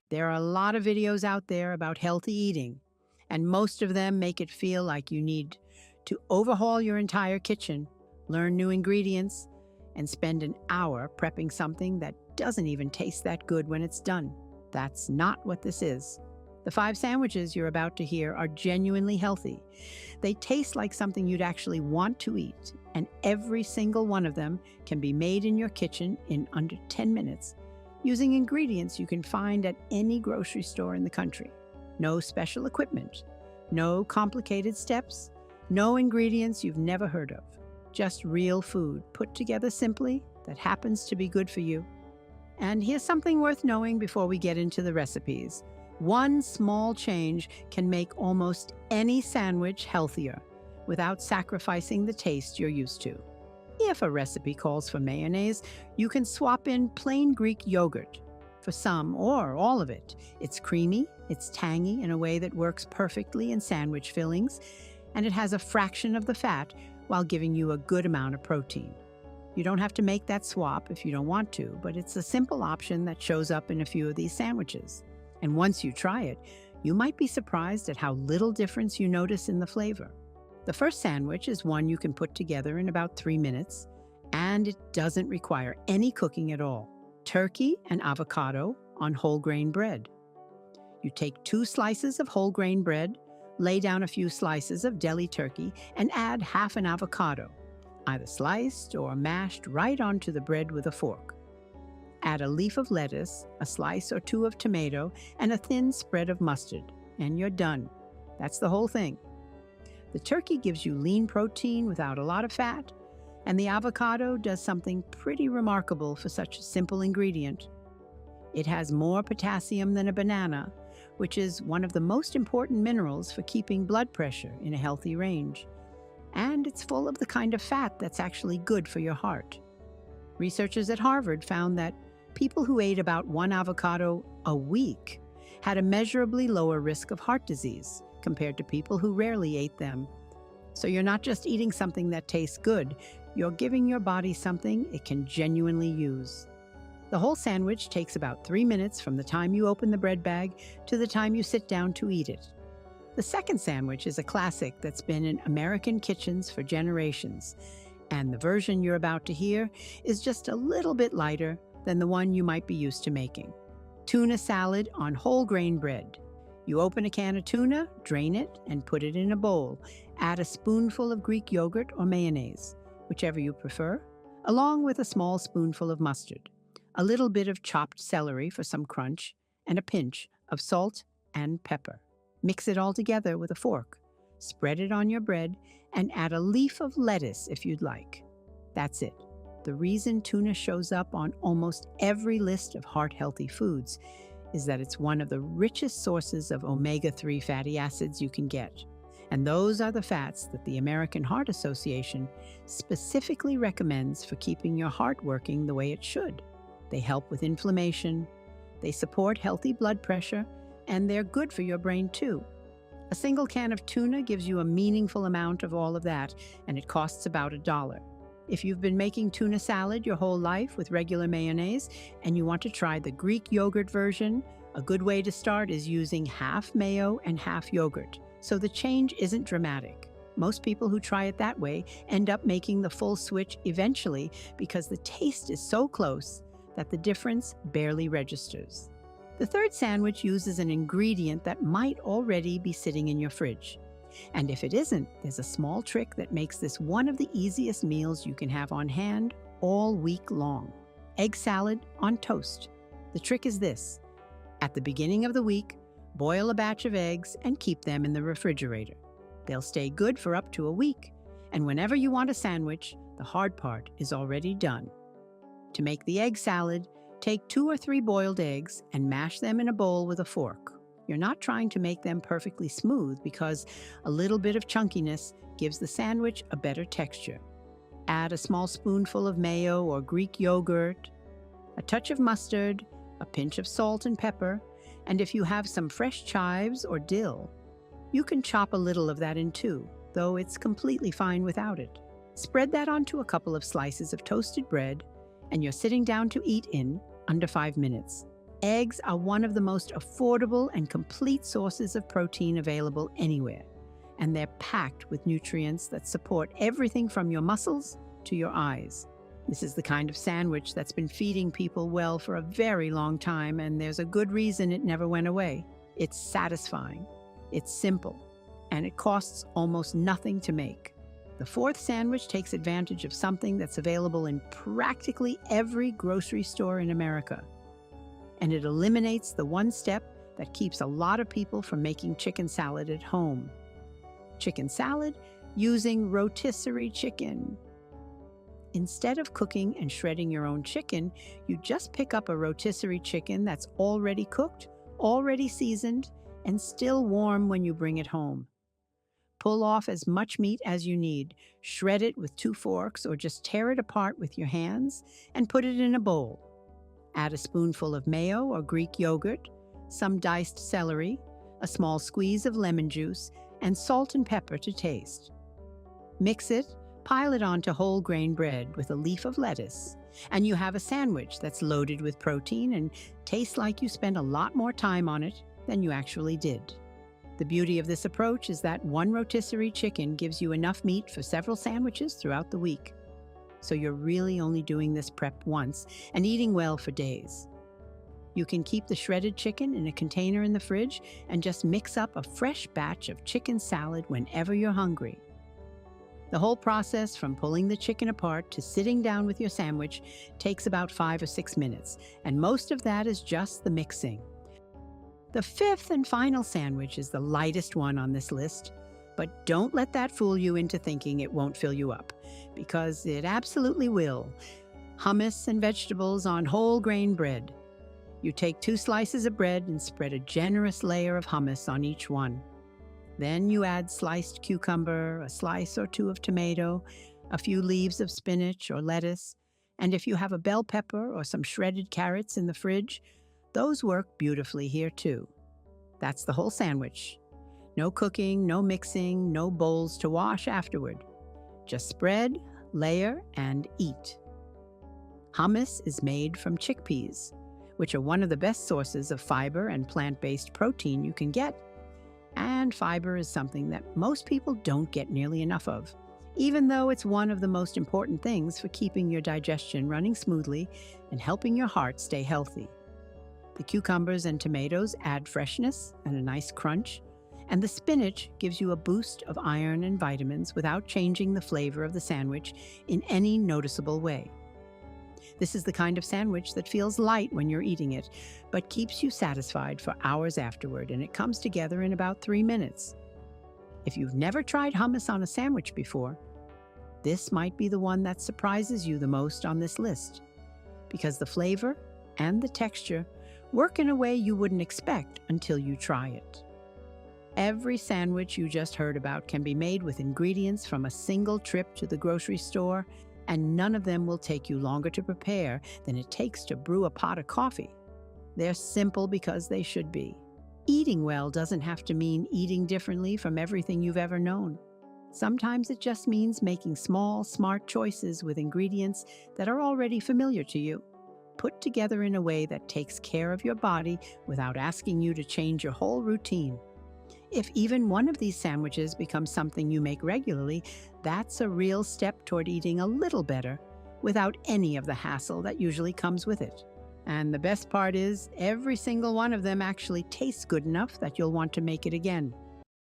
There are a lot of videos out there about healthy eating, and most of them make it feel like you need to overhaul your entire kitchen, learn new ingredients, and spend an hour prepping something that doesn't even taste that good when it's done. That's not what this is. The 5 sandwiches you're about to hear are genuinely healthy. They taste like something you'd actually want to eat, and every single one of them can be made in your kitchen in under 10 minutes using ingredients you can find at any grocery store in the country. No special equipment, no complicated steps, no ingredients you've never heard of. Just real food put together simply that happens to be good for you. And here's something worth knowing before we get into the recipes. One small change can make almost any sandwich healthier without sacrificing the taste you're used to. If a recipe calls for mayonnaise, you can swap in plain Greek yogurt for some or all of it. It's creamy, it's tangy in a way that works perfectly in sandwich fillings, and it has a fraction of the fat while giving you a good amount of protein. You don't have to make that swap if you don't want to, but it's a simple option that shows up in a few of these sandwiches. And once you try it, you might be surprised at how little difference you notice in the flavor. The first sandwich is one you can put together in about 3 minutes, and it doesn't require any cooking at all. Turkey and avocado on whole grain bread. You take 2 slices of whole grain bread, lay down a few slices of deli turkey, and add half an avocado, either sliced or mashed right onto the bread with a fork. Add a leaf of lettuce, a slice or 2 of tomato, and a thin spread of mustard, and you're done. That's the whole thing. The turkey gives you lean protein without a lot of fat, and the avocado does something pretty remarkable for such a simple ingredient. It has more potassium than a banana, which is one of the most important minerals for keeping blood pressure in a healthy range. And it's full of the kind of fat that's actually good for your heart. Researchers at Harvard found that people who ate about 1 avocado a week had a measurably lower risk of heart disease compared to people who rarely ate them. So you're not just eating something that tastes good, you're giving your body something it can genuinely use. The whole sandwich takes about 3 minutes from the time you open the bread bag to the time you sit down to eat it. The second sandwich is a classic that's been in American kitchens for generations, and the version you're about to hear is just a little bit lighter than the one you might be used to making. Tuna salad on whole grain bread. You open a can of tuna, drain it, and put it in a bowl. Add a spoonful of Greek yogurt or mayonnaise, whichever you prefer, along with a small spoonful of mustard, a little bit of chopped celery for some crunch, and a pinch of salt and pepper. Mix it all together with a fork. Spread it on your bread and add a leaf of lettuce if you'd like. That's it. The reason tuna shows up on almost every list of heart-healthy foods is that it's one of the richest sources of omega-3 fatty acids you can get. And those are the fats that the American Heart Association specifically recommends for keeping your heart working the way it should. They help with inflammation, they support healthy blood pressure, and they're good for your brain too. A single can of tuna gives you a meaningful amount of all of that, and it costs about $1. If you've been making tuna salad your whole life with regular mayonnaise and you want to try the Greek yogurt version, a good way to start is using half mayo and half yogurt, so the change isn't dramatic. Most people who try it that way end up making the full switch eventually because the taste is so close that the difference barely registers. The third sandwich uses an ingredient that might already be sitting in your fridge. And if it isn't, there's a small trick that makes this one of the easiest meals you can have on hand all week long. Egg salad on toast. The trick is this. At the beginning of the week, boil a batch of eggs and keep them in the refrigerator. They'll stay good for up to a week, and whenever you want a sandwich, the hard part is already done. To make the egg salad, take 2 or 3 boiled eggs and mash them in a bowl with a fork. You're not trying to make them perfectly smooth because a little bit of chunkiness gives the sandwich a better texture. Add a small spoonful of mayo or Greek yogurt, a touch of mustard, a pinch of salt and pepper, and if you have some fresh chives or dill, you can chop a little of that in too, though it's completely fine without it. Spread that onto a couple of slices of toasted bread, and you're sitting down to eat in under 5 minutes. Eggs are one of the most affordable and complete sources of protein available anywhere, and they're packed with nutrients that support everything from your muscles to your eyes. This is the kind of sandwich that's been feeding people well for a very long time, and there's a good reason it never went away. It's satisfying, it's simple, and it costs almost nothing to make. The fourth sandwich takes advantage of something that's available in practically every grocery store in America, and it eliminates the one step that keeps a lot of people from making chicken salad at home. Chicken salad using rotisserie chicken. Instead of cooking and shredding your own chicken, you just pick up a rotisserie chicken that's already cooked, already seasoned, and still warm when you bring it home. Pull off as much meat as you need, shred it with 2 forks or just tear it apart with your hands and put it in a bowl. Add a spoonful of mayo or Greek yogurt, some diced celery, a small squeeze of lemon juice, and salt and pepper to taste. Mix it, pile it onto whole grain bread with a leaf of lettuce, and you have a sandwich that's loaded with protein and tastes like you spent a lot more time on it than you actually did. The beauty of this approach is that one rotisserie chicken gives you enough meat for several sandwiches throughout the week. So you're really only doing this prep once and eating well for days. You can keep the shredded chicken in a container in the fridge and just mix up a fresh batch of chicken salad whenever you're hungry. The whole process from pulling the chicken apart to sitting down with your sandwich takes about 5 or 6 minutes, and most of that is just the mixing. The fifth and final sandwich is the lightest one on this list, but don't let that fool you into thinking it won't fill you up, because it absolutely will. Hummus and vegetables on whole grain bread. You take 2 slices of bread and spread a generous layer of hummus on each one. Then you add sliced cucumber, a slice or 2 of tomato, a few leaves of spinach or lettuce, and if you have a bell pepper or some shredded carrots in the fridge, those work beautifully here too. That's the whole sandwich. No cooking, no mixing, no bowls to wash afterward. Just spread, layer, and eat. Hummus is made from chickpeas, which are one of the best sources of fiber and plant-based protein you can get. And fiber is something that most people don't get nearly enough of, even though it's one of the most important things for keeping your digestion running smoothly and helping your heart stay healthy. The cucumbers and tomatoes add freshness and a nice crunch, and the spinach gives you a boost of iron and vitamins without changing the flavor of the sandwich in any noticeable way. This is the kind of sandwich that feels light when you're eating it, but keeps you satisfied for hours afterward, and it comes together in about 3 minutes. If you've never tried hummus on a sandwich before, this might be the one that surprises you the most on this list, because the flavor and the texture work in a way you wouldn't expect until you try it. Every sandwich you just heard about can be made with ingredients from a single trip to the grocery store, and none of them will take you longer to prepare than it takes to brew a pot of coffee. They're simple because they should be. Eating well doesn't have to mean eating differently from everything you've ever known. Sometimes it just means making small, smart choices with ingredients that are already familiar to you, put together in a way that takes care of your body without asking you to change your whole routine. If even one of these sandwiches becomes something you make regularly, that's a real step toward eating a little better without any of the hassle that usually comes with it. And the best part is, every single one of them actually tastes good enough that you'll want to make it again.